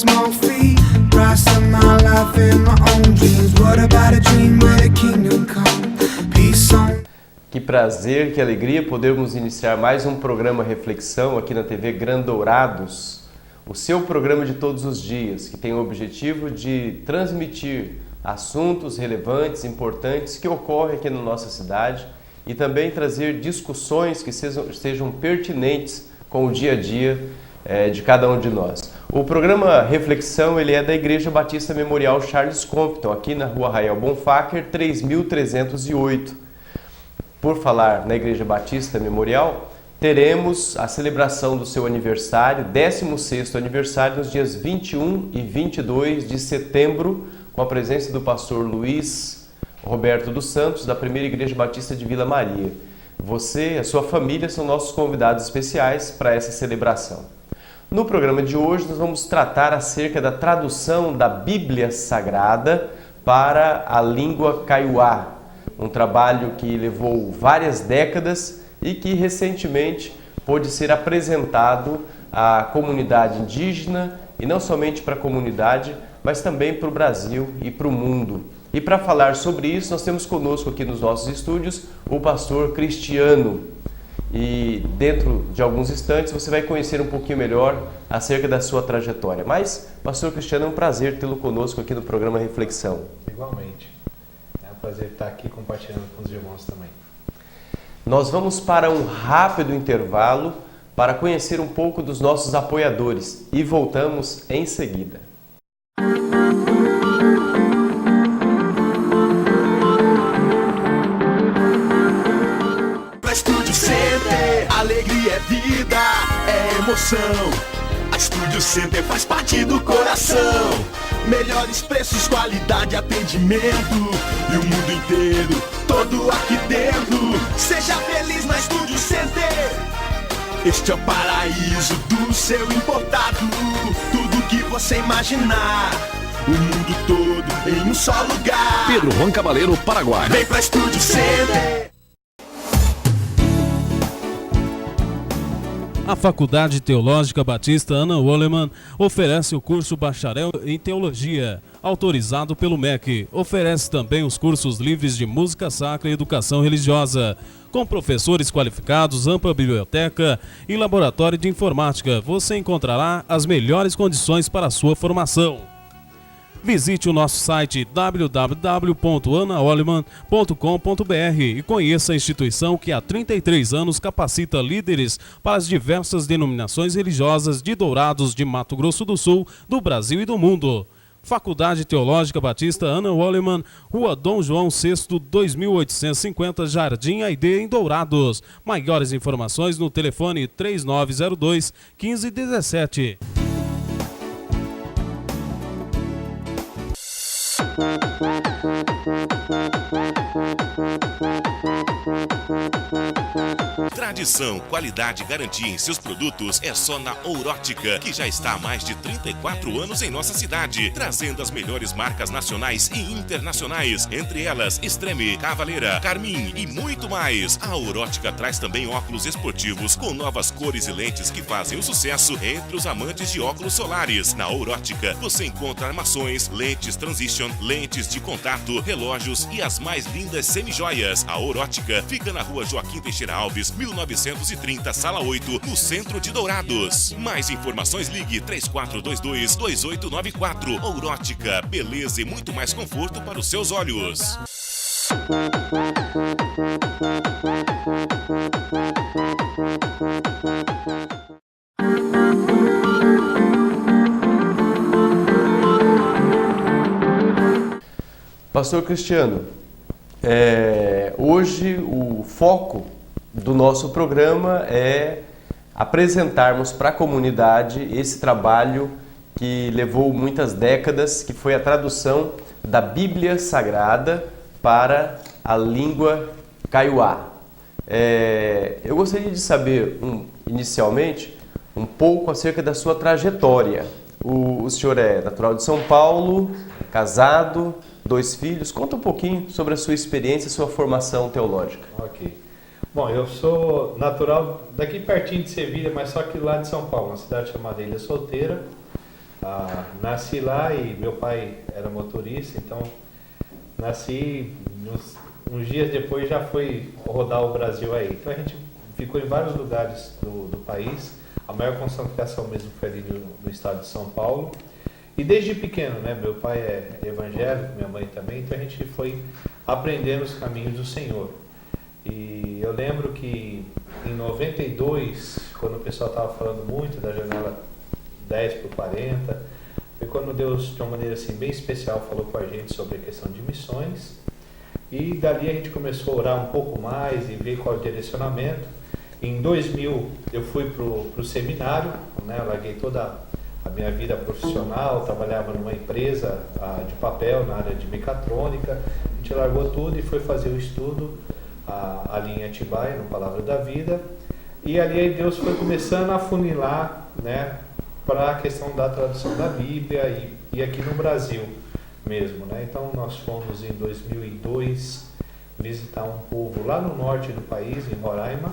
small fee. Price of my life and my own dreams. What about a dream where the kingdom come? Peace on. Que prazer, que alegria podermos iniciar mais um programa Reflexão aqui na TV Grandourados, o seu programa de todos os dias, que tem o objetivo de transmitir assuntos relevantes, importantes que ocorrem aqui na nossa cidade e também trazer discussões que sejam pertinentes com o dia a dia de cada um de nós. O programa Reflexão ele é da Igreja Batista Memorial Charles Compton, aqui na Rua Rael Bonfacker, 3308. Por falar na Igreja Batista Memorial, teremos a celebração do seu aniversário, 16º aniversário, nos dias 21 e 22 de setembro, com a presença do pastor Luiz Roberto dos Santos, da Primeira Igreja Batista de Vila Maria. Você e a sua família são nossos convidados especiais para essa celebração. No programa de hoje, nós vamos tratar acerca da tradução da Bíblia Sagrada para a língua kaiowá. Um trabalho que levou várias décadas e que recentemente pôde ser apresentado à comunidade indígena e não somente para a comunidade, mas também para o Brasil e para o mundo. E para falar sobre isso, nós temos conosco aqui nos nossos estúdios o pastor Cristiano. E dentro de alguns instantes você vai conhecer um pouquinho melhor acerca da sua trajetória. Mas, pastor Cristiano, é um prazer tê-lo conosco aqui no programa Reflexão. Igualmente. Prazer estar aqui compartilhando com os irmãos também. Nós vamos para um rápido intervalo para conhecer um pouco dos nossos apoiadores e voltamos em seguida. Pra Estúdio Center, alegria é vida, é emoção. A Estúdio Center faz parte do coração. Melhores preços, qualidade, atendimento. E o mundo inteiro, todo aqui dentro. Seja feliz na Estúdio Center. Este é o paraíso do seu importado. Tudo que você imaginar. O mundo todo em um só lugar. Pedro Juan Cabaleiro, Paraguai. Vem pra Estúdio Center. A Faculdade Teológica Batista Ana Wolleman oferece o curso Bacharel em Teologia, autorizado pelo MEC. Oferece também os cursos livres de Música Sacra e Educação Religiosa, com professores qualificados, ampla biblioteca e laboratório de informática. Você encontrará as melhores condições para a sua formação. Visite o nosso site www.anawolleman.com.br e conheça a instituição que há 33 anos capacita líderes para as diversas denominações religiosas de Dourados, de Mato Grosso do Sul, do Brasil e do mundo. Faculdade Teológica Batista Ana Wolleman, Rua Dom João VI, 2850, Jardim Aide, em Dourados. Maiores informações no telefone 3902-1517. Tradição, qualidade e garantia em seus produtos é só na Ourótica, que já está há mais de 34 anos em nossa cidade, trazendo as melhores marcas nacionais e internacionais, entre elas Extreme, Cavaleira, Carmin e muito mais. A Ourótica traz também óculos esportivos com novas cores e lentes que fazem o sucesso entre os amantes de óculos solares. Na Ourótica você encontra armações, lentes transition, lentes de contato, relógios e as mais lindas semijoias. A Ourótica fica na Rua Joaquim Teixeira Alves, 1930, Sala 8, no centro de Dourados. Mais informações, ligue 3422-2894. Ourótica, beleza e muito mais conforto para os seus olhos. Pastor Cristiano, hoje o foco do nosso programa é apresentarmos para a comunidade esse trabalho que levou muitas décadas, que foi a tradução da Bíblia Sagrada para a língua kaiowá. Eu gostaria de saber, inicialmente, um pouco acerca da sua trajetória. O senhor é natural de São Paulo, casado, 2 filhos. Conta um pouquinho sobre a sua experiência e sua formação teológica. Ok. Bom, eu sou natural daqui pertinho de Sevilha, mas só que lá de São Paulo, uma cidade chamada Ilha Solteira. Nasci lá e meu pai era motorista, então nasci, uns dias depois já fui rodar o Brasil aí. Então a gente ficou em vários lugares do país. A maior concentração mesmo foi ali no estado de São Paulo. E desde pequeno, né? Meu pai é evangélico, minha mãe também, então a gente foi aprendendo os caminhos do Senhor. E eu lembro que em 92, quando o pessoal estava falando muito da janela 10 por 40, foi quando Deus, de uma maneira assim bem especial, falou com a gente sobre a questão de missões. E dali a gente começou a orar um pouco mais e ver qual é o direcionamento. Em 2000 eu fui para o seminário, né? Larguei toda a minha vida profissional, trabalhava numa empresa de papel na área de mecatrônica. A gente largou tudo e foi fazer o estudo ali em Atibaia, no Palavra da Vida. E ali Deus foi começando a afunilar, né, para a questão da tradução da Bíblia e aqui no Brasil mesmo, né? Então nós fomos em 2002 visitar um povo lá no norte do país, em Roraima.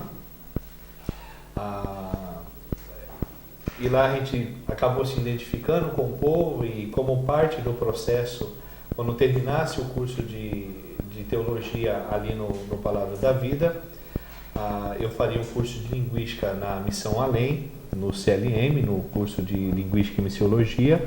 E lá a gente acabou se identificando com o povo e como parte do processo, quando terminasse o curso de teologia ali no Palavra da Vida, eu faria um curso de linguística na Missão Além, no CLM, no curso de linguística e missiologia,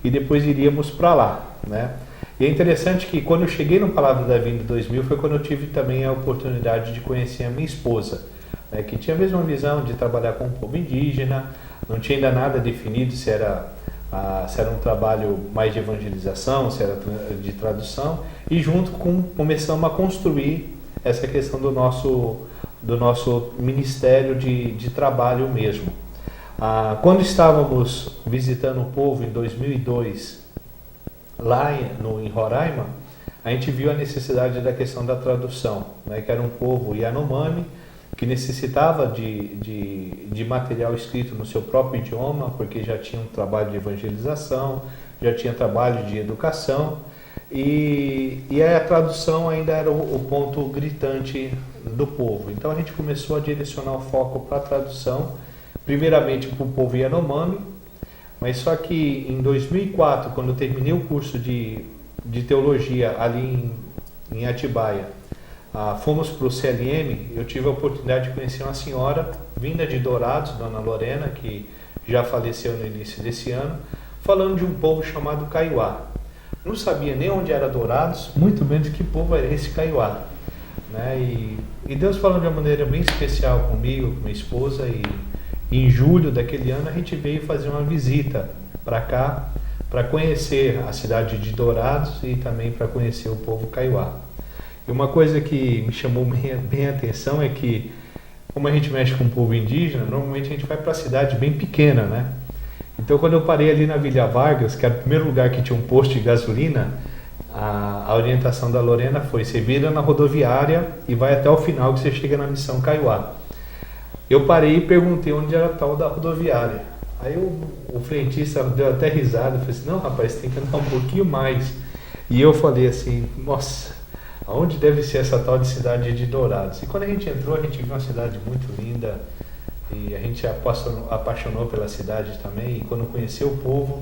e depois iríamos para lá, né? E é interessante que quando eu cheguei no Palavra da Vida em 2000 foi quando eu tive também a oportunidade de conhecer a minha esposa, né, que tinha a mesma visão de trabalhar com o povo indígena. Não tinha ainda nada definido se era um trabalho mais de evangelização, se era de tradução, e junto começamos a construir essa questão do nosso ministério de trabalho mesmo. Quando estávamos visitando o povo em 2002, lá em Roraima, a gente viu a necessidade da questão da tradução, né, que era um povo Yanomami, que necessitava de material escrito no seu próprio idioma, porque já tinha um trabalho de evangelização, já tinha trabalho de educação, e a tradução ainda era o ponto gritante do povo. Então a gente começou a direcionar o foco para a tradução, primeiramente para o povo Yanomami, mas só que em 2004, quando eu terminei o curso de teologia ali em Atibaia, fomos para o CLM. Eu tive a oportunidade de conhecer uma senhora vinda de Dourados, Dona Lorena, que já faleceu no início desse ano, falando de um povo chamado Kaiowá. Não sabia nem onde era Dourados, muito menos que povo era esse Kaiowá, né? E Deus falou de uma maneira bem especial comigo, com minha esposa, e em julho daquele ano a gente veio fazer uma visita para cá, para conhecer a cidade de Dourados e também para conhecer o povo Kaiowá. E uma coisa que me chamou bem a atenção é que, como a gente mexe com o povo indígena, normalmente a gente vai para a cidade bem pequena, né? Então, quando eu parei ali na Vila Vargas, que era o primeiro lugar que tinha um posto de gasolina, a orientação da Lorena foi: você vira na rodoviária e vai até o final que você chega na Missão Kaiowá. Eu parei e perguntei onde era a tal da rodoviária. Aí o frentista deu até risada, falei assim: não, rapaz, tem que andar um pouquinho mais. E eu falei assim: nossa, aonde deve ser essa tal de cidade de Dourados? E quando a gente entrou, a gente viu uma cidade muito linda e a gente apaixonou pela cidade também. E quando conheceu o povo,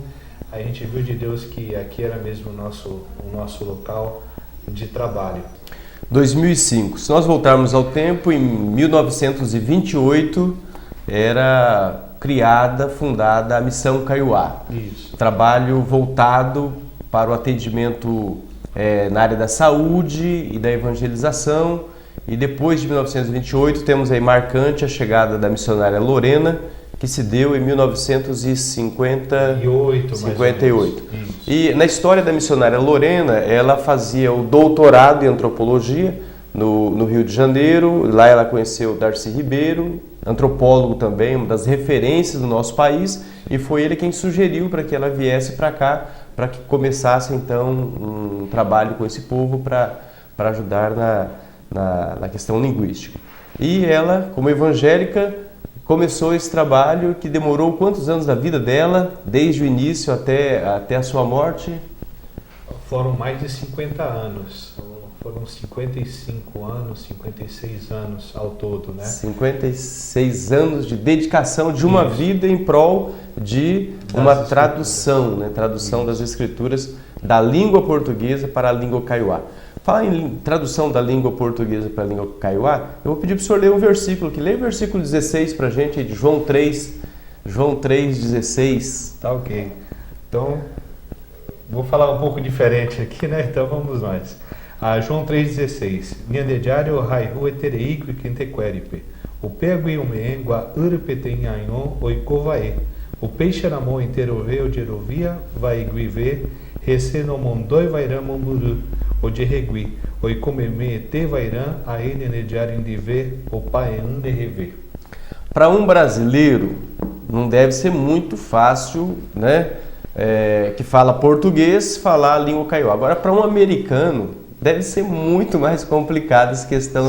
a gente viu de Deus que aqui era mesmo o nosso local de trabalho. 2005. Se nós voltarmos ao tempo, em 1928 era fundada a Missão Kaiowá. Isso. Trabalho voltado para o atendimento na área da saúde e da evangelização. E depois de 1928 temos aí marcante a chegada da missionária Lorena, que se deu em 1958. E na história da missionária Lorena, ela fazia o doutorado em antropologia no Rio de Janeiro. Lá ela conheceu Darcy Ribeiro, antropólogo também, uma das referências do nosso país, e foi ele quem sugeriu para que ela viesse para cá, para que começasse então um trabalho com esse povo para ajudar na questão linguística. E ela, como evangélica, começou esse trabalho que demorou quantos anos da vida dela, desde o início até a sua morte? Foram mais de 50 anos. foram 55 anos, 56 anos ao todo, né? 56 anos de dedicação de uma Isso. vida em prol de Das uma escrituras. tradução, né? Tradução das escrituras da língua portuguesa para a língua kaiowá. Falar em tradução da língua portuguesa para a língua kaiowá, eu vou pedir para o senhor ler um versículo aqui. Leia o versículo 16 para a gente, aí de João 3:16. Tá ok. Então, vou falar um pouco diferente aqui, né? Então vamos nós. João 3,16. Niandediario raihu etereico quentequeripe. O pego e o meengua urpetenhaino oikovae. O peixe namô interove o jerovia vai guive. Recenomondoi vairam momburu. O de regui. Oikomeme te vairam a enenediario indive. O paean de rever. Para um brasileiro, não deve ser muito fácil, né? Que fala português, falar a língua kaiowá. Agora, para um americano, deve ser muito mais complicado essa questão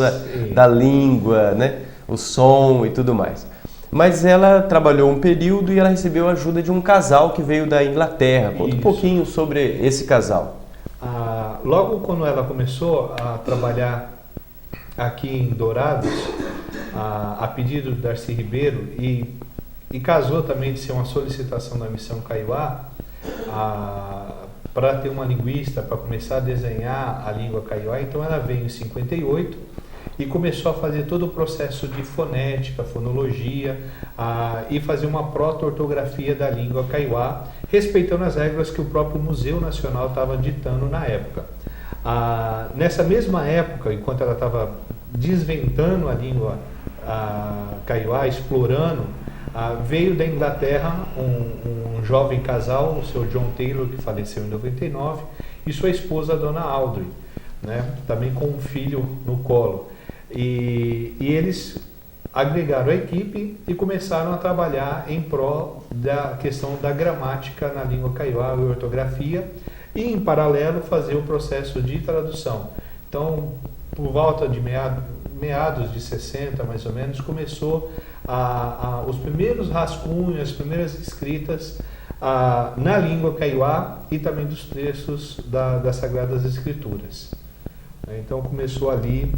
da língua, né? O som e tudo mais. Mas ela trabalhou um período e ela recebeu a ajuda de um casal que veio da Inglaterra. Conta um Isso. pouquinho sobre esse casal. Logo quando ela começou a trabalhar aqui em Dourados, a pedido do Darcy Ribeiro, e casou também de ser uma solicitação da Missão Kaiowá, para ter uma linguista, para começar a desenhar a língua kaiowá. Então ela veio em 58 e começou a fazer todo o processo de fonética, fonologia, e fazer uma proto-ortografia da língua kaiowá, respeitando as regras que o próprio Museu Nacional estava ditando na época. Nessa mesma época, enquanto ela estava desventando a língua kaiowá, explorando, veio da Inglaterra um jovem casal, o seu John Taylor, que faleceu em 99, e sua esposa, a dona Audrey, né, também com um filho no colo. E eles agregaram a equipe e começaram a trabalhar em prol da questão da gramática na língua kaiowá e ortografia, e em paralelo fazer o processo de tradução. Então, por volta de meados de 60, mais ou menos, começou os primeiros rascunhos, as primeiras escritas na língua kaiowá e também dos textos das Sagradas Escrituras. Então começou ali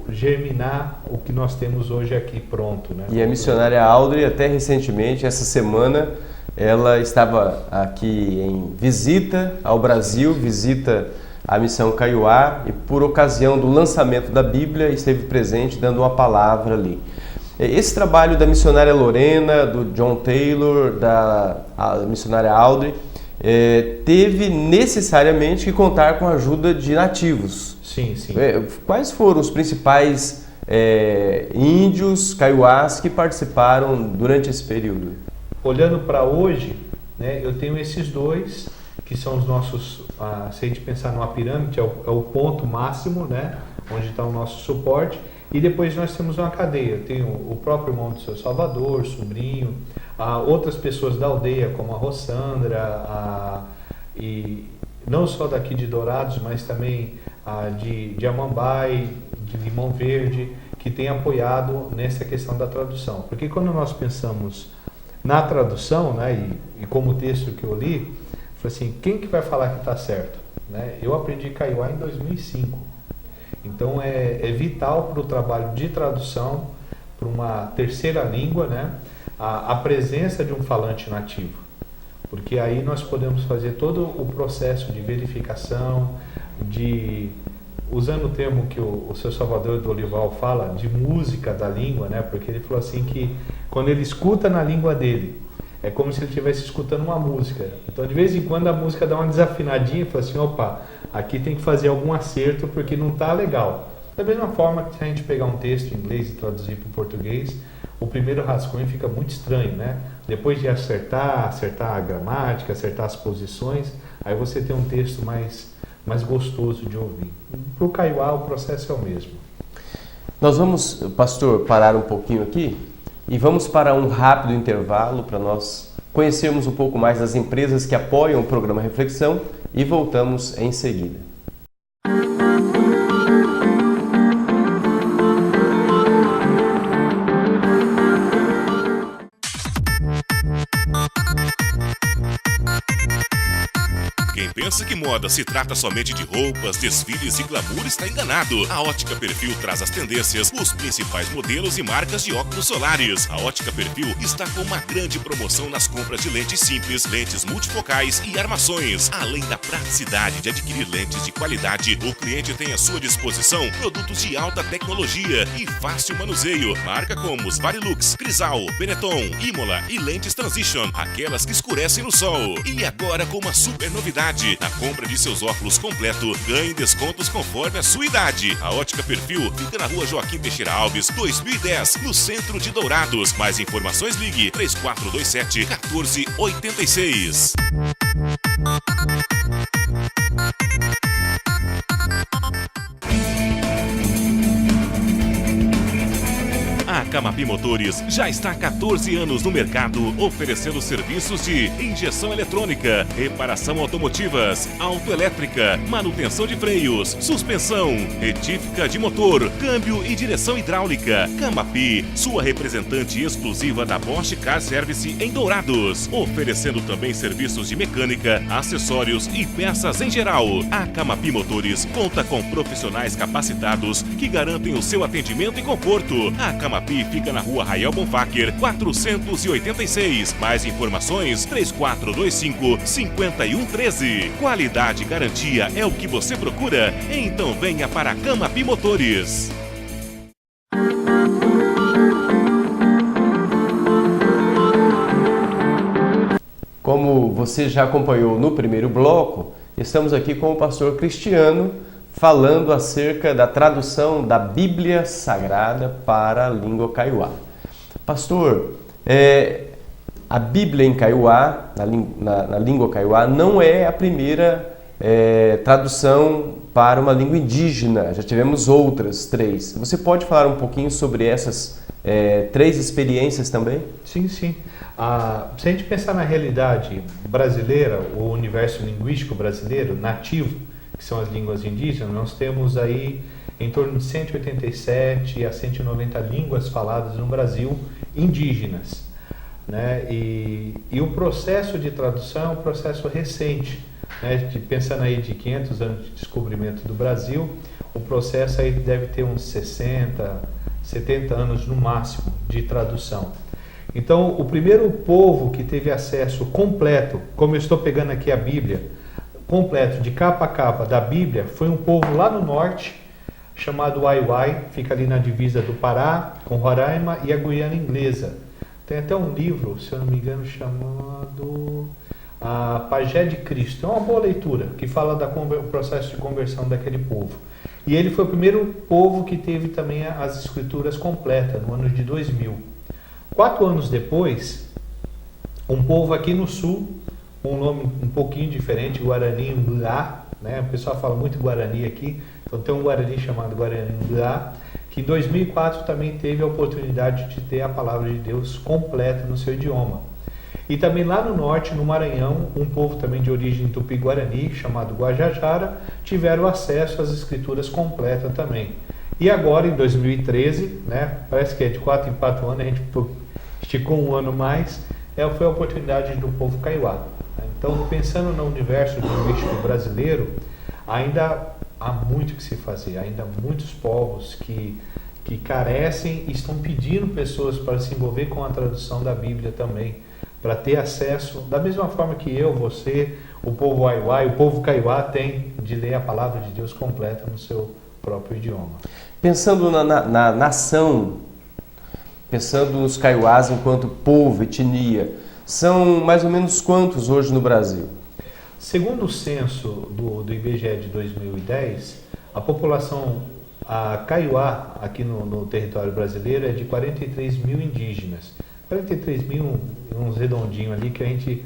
germinar o que nós temos hoje aqui pronto, né? E a missionária Audrey, até recentemente, essa semana, ela estava aqui em visita ao Brasil, visita a Missão Kaiowá, e por ocasião do lançamento da Bíblia esteve presente dando uma palavra ali. Esse trabalho da missionária Lorena, do John Taylor, da missionária Audrey, teve necessariamente que contar com a ajuda de nativos. Sim, sim. Quais foram os principais índios kaiowás que participaram durante esse período? Olhando para hoje, né, eu tenho esses dois, que são os nossos, se a gente pensar numa pirâmide, é o ponto máximo, né, onde está o nosso suporte, e depois nós temos uma cadeia. Tem o próprio irmão do seu Salvador, sobrinho, outras pessoas da aldeia, como a Rossandra, e não só daqui de Dourados, mas também de Amambai, de Limão Verde, que tem apoiado nessa questão da tradução. Porque quando nós pensamos na tradução, né, e como o texto que eu li, falei assim, quem que vai falar que está certo? Né? Eu aprendi kaiowá em 2005. Então é vital para o trabalho de tradução, para uma terceira língua, né, a presença de um falante nativo. Porque aí nós podemos fazer todo o processo de verificação, usando o termo que o seu Salvador do Olival fala, de música da língua, né? Porque ele falou assim que quando ele escuta na língua dele, é como se ele estivesse escutando uma música. Então, de vez em quando, a música dá uma desafinadinha e fala assim, opa, aqui tem que fazer algum acerto porque não está legal. Da mesma forma que se a gente pegar um texto em inglês e traduzir para o português, o primeiro rascunho fica muito estranho, né? Depois de acertar a gramática, acertar as posições, aí você tem um texto mais gostoso de ouvir. Para o kaiowá, o processo é o mesmo. Nós vamos, pastor, parar um pouquinho aqui e vamos para um rápido intervalo para nós conhecermos um pouco mais das empresas que apoiam o programa Reflexão e voltamos em seguida. Quem pensa que moda se trata somente de roupas, desfiles e glamour está enganado. A Ótica Perfil traz as tendências, os principais modelos e marcas de óculos solares. A Ótica Perfil está com uma grande promoção nas compras de lentes simples, lentes multifocais e armações. Além da praticidade de adquirir lentes de qualidade, o cliente tem à sua disposição produtos de alta tecnologia e fácil manuseio. Marca como os Varilux, Crisal, Benetton, Imola e lentes Transition, aquelas que escurecem no sol. E agora com uma super novidade: na compra de seus óculos completo, ganhe descontos conforme a sua idade. A Ótica Perfil fica na rua Joaquim Teixeira Alves, 2010, no centro de Dourados. Mais informações, ligue 3427-1486. A Camapi Motores já está há 14 anos no mercado, oferecendo serviços de injeção eletrônica, reparação automotivas, autoelétrica, manutenção de freios, suspensão, retífica de motor, câmbio e direção hidráulica. Camapi, sua representante exclusiva da Bosch Car Service em Dourados, oferecendo também serviços de mecânica, acessórios e peças em geral. A Camapi Motores conta com profissionais capacitados que garantem o seu atendimento e conforto. A Camapi fica na rua Rael Bonfacker, 486. Mais informações, 3425-5113. Qualidade e garantia é o que você procura? Então venha para a Camapi Motores. Como você já acompanhou no primeiro bloco, estamos aqui com o pastor Cristiano, falando acerca da tradução da Bíblia Sagrada para a língua kaiowá. Pastor, a Bíblia em kaiowá, na língua kaiowá, não é a primeira tradução para uma língua indígena. Já tivemos outras 3. Você pode falar um pouquinho sobre essas 3 experiências também? Sim, sim. Se a gente pensar na realidade brasileira, o universo linguístico brasileiro, nativo, que são as línguas indígenas, nós temos aí em torno de 187 a 190 línguas faladas no Brasil indígenas, né? E o processo de tradução é um processo recente, né? Pensando aí de 500 anos de descobrimento do Brasil, o processo aí deve ter uns 60, 70 anos no máximo de tradução. Então, o primeiro povo que teve acesso completo, como eu estou pegando aqui a Bíblia, completo, de capa a capa da Bíblia, foi um povo lá no norte, chamado Aiwai, fica ali na divisa do Pará, com Roraima e a Guiana Inglesa. Tem até um livro, se eu não me engano, chamado Pajé de Cristo. É uma boa leitura, que fala do processo de conversão daquele povo. E ele foi o primeiro povo que teve também as escrituras completas, no ano de 2000. 4 anos depois, um povo aqui no sul, um nome um pouquinho diferente, Guarani Mbuá, né? O pessoal fala muito Guarani aqui, então tem um Guarani chamado Guarani Mbuá, que em 2004 também teve a oportunidade de ter a palavra de Deus completa no seu idioma. E também lá no norte, no Maranhão, um povo também de origem tupi-guarani, chamado Guajajara, tiveram acesso às escrituras completas também. E agora, em 2013, né? Parece que é de 4 em 4 anos, a gente esticou um ano mais, foi a oportunidade do povo kaiowá. Então, pensando no universo linguístico brasileiro, ainda há muito que se fazer, ainda há muitos povos que carecem e estão pedindo pessoas para se envolver com a tradução da Bíblia também, para ter acesso, da mesma forma que eu, você, o povo Aiwai, o povo kaiowá tem de ler a palavra de Deus completa no seu próprio idioma. Pensando na nação, pensando nos kaiowás enquanto povo, etnia, são mais ou menos quantos hoje no Brasil? Segundo o censo do IBGE de 2010, a população kaiowá aqui no território brasileiro é de 43 mil indígenas. 43 mil, uns redondinhos ali que a gente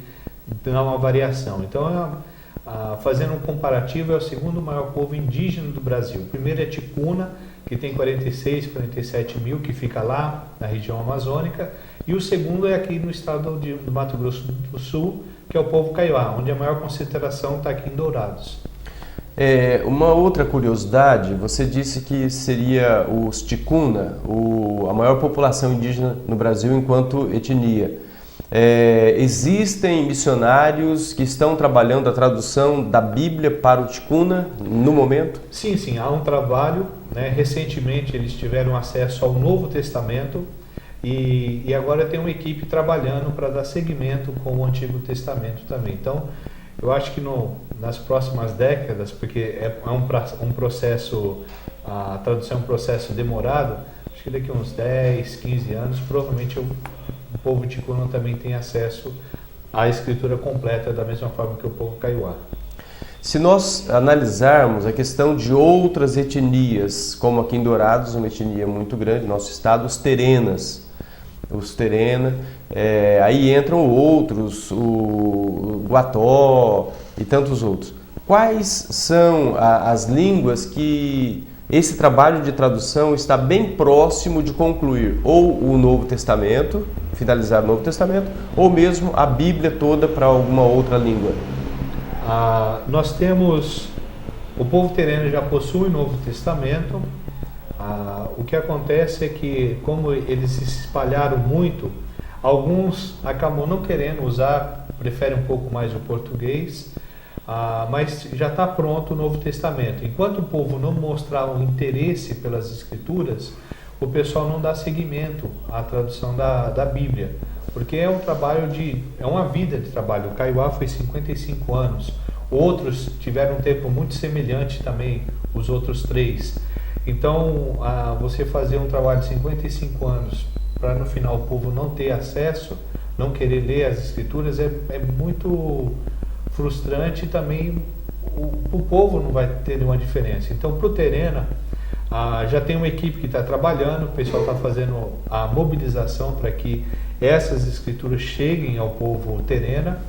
dá uma variação. Então, fazendo um comparativo, é o segundo maior povo indígena do Brasil. O primeiro é Ticuna, que tem 46, 47 mil, que fica lá na região amazônica. E o segundo é aqui no estado do Mato Grosso do Sul, que é o povo kaiowá, onde a maior concentração está aqui em Dourados. Uma outra curiosidade, você disse que seria os Ticuna, a maior população indígena no Brasil enquanto etnia. Existem missionários que estão trabalhando a tradução da Bíblia para o ticuna no momento? Sim, há um trabalho, né? Recentemente eles tiveram acesso ao Novo Testamento e agora tem uma equipe trabalhando para dar seguimento com o Antigo Testamento também. Então, eu acho que nas próximas décadas, porque é um processo, a tradução é um processo demorado, acho que daqui a uns 10, 15 anos, provavelmente o povo ticuna também tem acesso à escritura completa, da mesma forma que o povo kaiowá. Se nós analisarmos a questão de outras etnias, como aqui em Dourados, uma etnia muito grande, nosso estado, os Terena, aí entram outros, o Guató e tantos outros. Quais são as línguas que esse trabalho de tradução está bem próximo de concluir? Ou o Novo Testamento, finalizar o Novo Testamento, ou mesmo a Bíblia toda para alguma outra língua? Nós temos, o povo tereno já possui o Novo Testamento. O que acontece é que, como eles se espalharam muito, alguns acabam não querendo usar, preferem um pouco mais o português, mas já está pronto o Novo Testamento. Enquanto o povo não mostrar um interesse pelas Escrituras, o pessoal não dá seguimento à tradução da Bíblia, porque é um trabalho é uma vida de trabalho. O kaiowá foi 55 anos, outros tiveram um tempo muito semelhante também, os outros 3. Então, você fazer um trabalho de 55 anos para no final o povo não ter acesso, não querer ler as Escrituras, é muito frustrante e também o povo não vai ter nenhuma diferença. Então, para o Terena, já tem uma equipe que está trabalhando, o pessoal está fazendo a mobilização para que essas Escrituras cheguem ao povo Terena,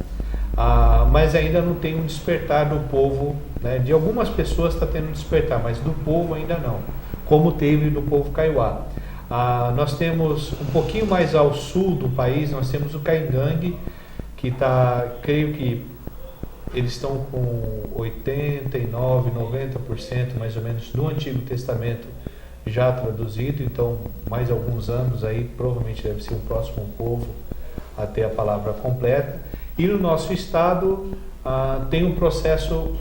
mas ainda não tem um despertar do povo, né? De algumas pessoas está tendo um despertar, mas do povo ainda não, como teve do povo kaiowá. Nós temos um pouquinho mais ao sul do país, nós temos o Caingangue, que está, creio que eles estão com 89, 90% mais ou menos do Antigo Testamento já traduzido, então mais alguns anos aí, provavelmente deve ser o próximo povo a ter a palavra completa. E no nosso estado tem um processo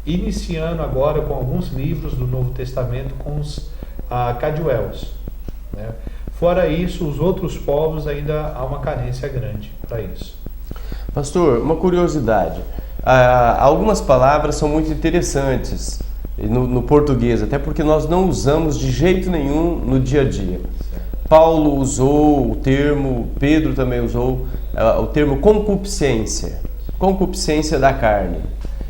iniciando agora com alguns livros do Novo Testamento com os Cadueus, né? Fora isso, os outros povos ainda há uma carência grande para isso. Pastor, uma curiosidade. Algumas palavras são muito interessantes no português, até porque nós não usamos de jeito nenhum no dia a dia. Paulo usou o termo, Pedro também usou o termo concupiscência da carne.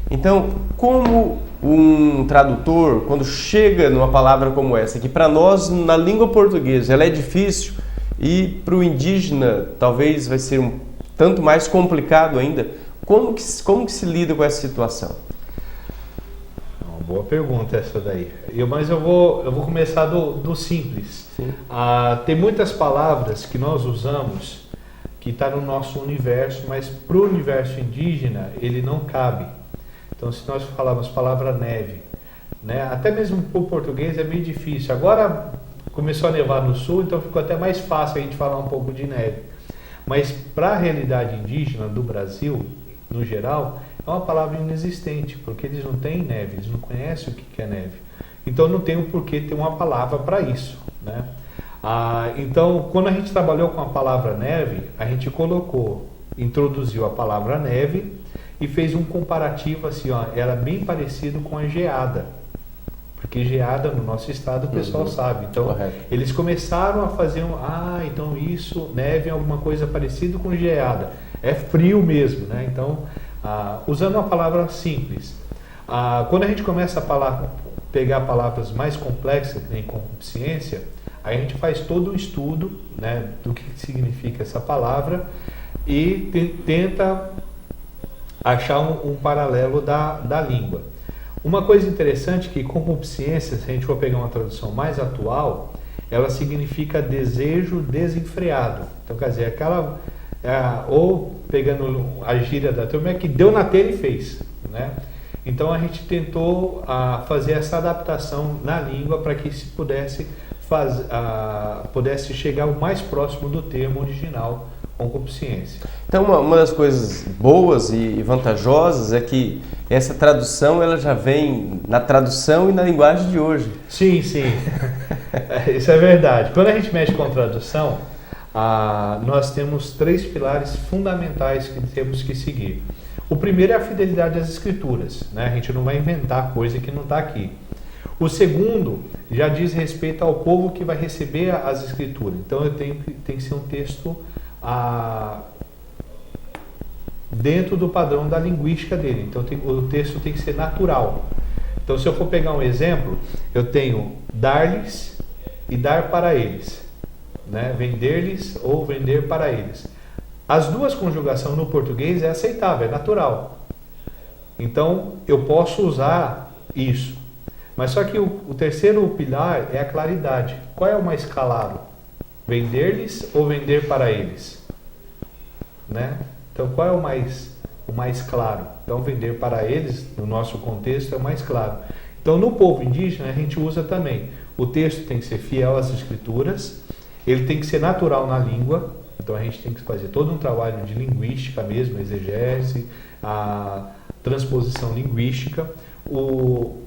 Então, como um tradutor, quando chega numa palavra como essa, que para nós, na língua portuguesa, ela é difícil, e para o indígena talvez vai ser um tanto mais complicado ainda, como que se lida com essa situação? Uma boa pergunta essa daí. Mas eu vou começar do simples. Tem muitas palavras que nós usamos que está no nosso universo, mas para o universo indígena ele não cabe. Então, se nós falarmos a palavra neve, né, até mesmo para o português é meio difícil. Agora começou a nevar no sul, então ficou até mais fácil a gente falar um pouco de neve. Mas para a realidade indígena do Brasil, no geral, é uma palavra inexistente, porque eles não têm neve, eles não conhecem o que é neve. Então não tem o porquê ter uma palavra para isso, né? Então, quando a gente trabalhou com a palavra neve, a gente introduziu a palavra neve e fez um comparativo assim, era bem parecido com a geada, porque geada no nosso estado o pessoal sabe. Então, correto. Eles começaram a fazer então isso, neve é alguma coisa parecida com geada, é frio mesmo, né? Então, usando uma palavra simples. Quando a gente começa a pegar palavras mais complexas, que nem concupiscência, aí a gente faz todo um estudo, né, do que significa essa palavra e tenta achar um paralelo da língua. Uma coisa interessante é que concupiscência, se a gente for pegar uma tradução mais atual, ela significa desejo desenfreado. Então, quer dizer, ou pegando a gíria da turma, é que deu na telha e fez, né? Então a gente tentou fazer essa adaptação na língua para que se pudesse chegar o mais próximo do termo original concupiscência. Então, uma das coisas boas e vantajosas é que essa tradução ela já vem na tradução e na linguagem de hoje. Sim, sim. Isso é verdade. Quando a gente mexe com tradução, nós temos 3 pilares fundamentais que temos que seguir. O primeiro é a fidelidade às Escrituras, né? A gente não vai inventar coisa que não está aqui. O segundo já diz respeito ao povo que vai receber as Escrituras. Então, tem que ser um texto dentro do padrão da linguística dele. Então, o texto tem que ser natural. Então, se eu for pegar um exemplo, eu tenho dar-lhes e dar para eles, né? Vender-lhes ou vender para eles. As duas conjugações no português é aceitável, é natural. Então, eu posso usar isso. Mas só que o terceiro pilar é a claridade. Qual é o mais claro? Vender-lhes ou vender para eles? Né? Então, qual é o mais claro? Então, vender para eles, no nosso contexto, é o mais claro. Então, no povo indígena, a gente usa também. O texto tem que ser fiel às Escrituras, ele tem que ser natural na língua. Então, a gente tem que fazer todo um trabalho de linguística mesmo, exegese, a transposição linguística,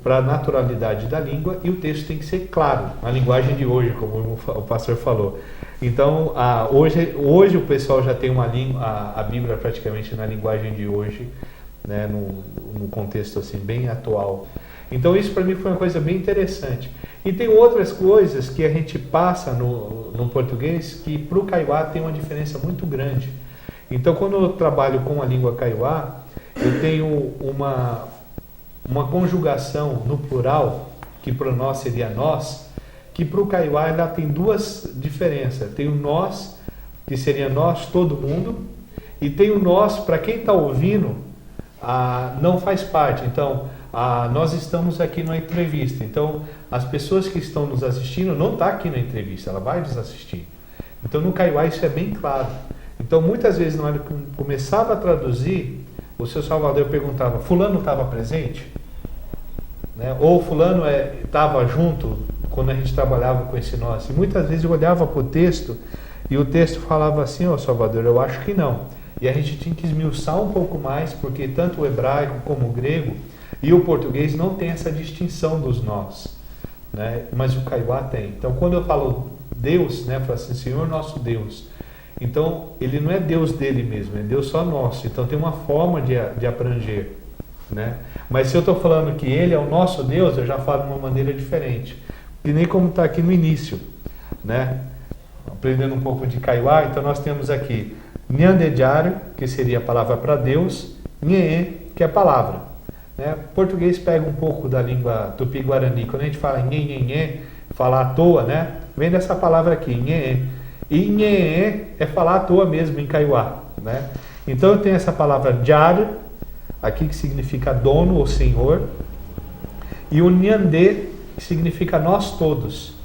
para a naturalidade da língua, e o texto tem que ser claro, na linguagem de hoje, como o pastor falou. Então, hoje o pessoal já tem a Bíblia praticamente na linguagem de hoje, né, no contexto assim, bem atual. Então, isso para mim foi uma coisa bem interessante. E tem outras coisas que a gente passa no português que para o Kaiowá tem uma diferença muito grande. Então, quando eu trabalho com a língua Kaiowá, eu tenho uma conjugação no plural, que para nós seria nós, que para o Kaiowá ela tem 2 diferenças. Tem o nós, que seria nós, todo mundo, e tem o nós, para quem está ouvindo, não faz parte. Então, nós estamos aqui numa entrevista. Então, as pessoas que estão nos assistindo não estão aqui na entrevista, ela vai nos assistir. Então, no Kaiowá isso é bem claro. Então, muitas vezes, na hora que eu começava a traduzir, o seu Salvador perguntava, fulano estava presente? Né? Ou fulano estava junto quando a gente trabalhava com esse nós? E muitas vezes eu olhava para o texto e o texto falava assim, ó Salvador, eu acho que não. E a gente tinha que esmiuçar um pouco mais, porque tanto o hebraico como o grego e o português não tem essa distinção dos nós, né? Mas o Kaiowá tem. Então, quando eu falo Deus, né, eu falo assim, Senhor nosso Deus. Então, ele não é Deus dele mesmo, é Deus só nosso. Então, tem uma forma de abranger, né? Mas se eu estou falando que ele é o nosso Deus, eu já falo de uma maneira diferente. E nem como está aqui no início, né? Aprendendo um pouco de Kaiowá, então nós temos aqui Nhandejare, que seria a palavra para Deus, Nhe, que é a palavra. Né? O português pega um pouco da língua tupi-guarani. Quando a gente fala Nhe, falar à toa, né? Vem dessa palavra aqui, Nhe. E Nhe é falar à toa mesmo em Kaiowá, né? Então eu tenho essa palavra Jar, aqui que significa dono ou senhor, e o Nhandê, que significa nós todos.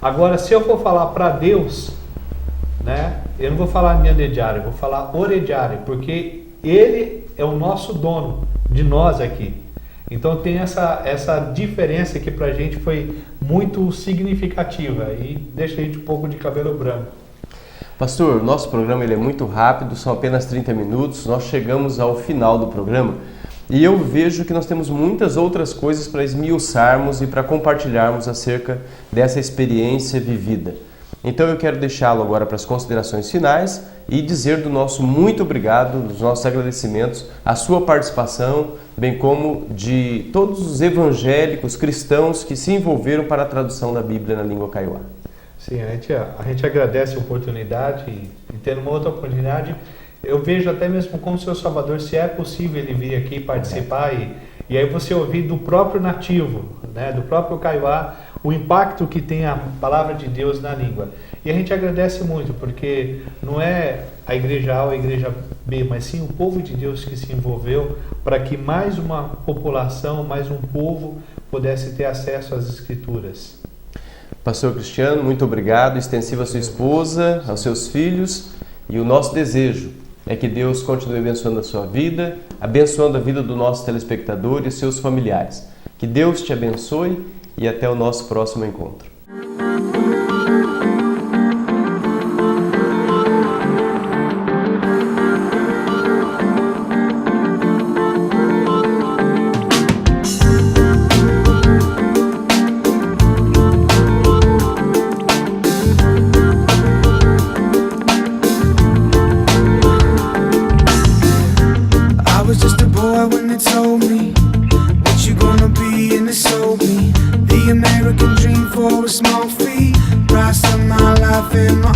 Agora, se eu for falar para Deus, né, eu não vou falar Nhandejare, eu vou falar Orejare, porque ele é o nosso dono, de nós aqui. Então tem essa diferença que pra gente foi muito significativa e deixa a gente um pouco de cabelo branco. Pastor, nosso programa ele é muito rápido, são apenas 30 minutos, nós chegamos ao final do programa e eu vejo que nós temos muitas outras coisas para esmiuçarmos e para compartilharmos acerca dessa experiência vivida. Então eu quero deixá-lo agora para as considerações finais e dizer do nosso muito obrigado, dos nossos agradecimentos, a sua participação, bem como de todos os evangélicos cristãos que se envolveram para a tradução da Bíblia na língua Kaiowá. Sim, a gente agradece a oportunidade e tendo uma outra oportunidade, eu vejo até mesmo com o seu Salvador, se é possível ele vir aqui participar e aí você ouvir do próprio nativo, né, do próprio Kaiowá, o impacto que tem a palavra de Deus na língua. E a gente agradece muito, porque não é a igreja A ou a igreja B, mas sim o povo de Deus que se envolveu para que mais uma população, mais um povo pudesse ter acesso às Escrituras. Pastor Cristiano, muito obrigado, extensivo à sua esposa, aos seus filhos, e o nosso desejo é que Deus continue abençoando a sua vida, abençoando a vida do nosso telespectador e seus familiares. Que Deus te abençoe e até o nosso próximo encontro. boy when they told me what you gonna be, and it sold me the American dream for a small fee. Price of my life and my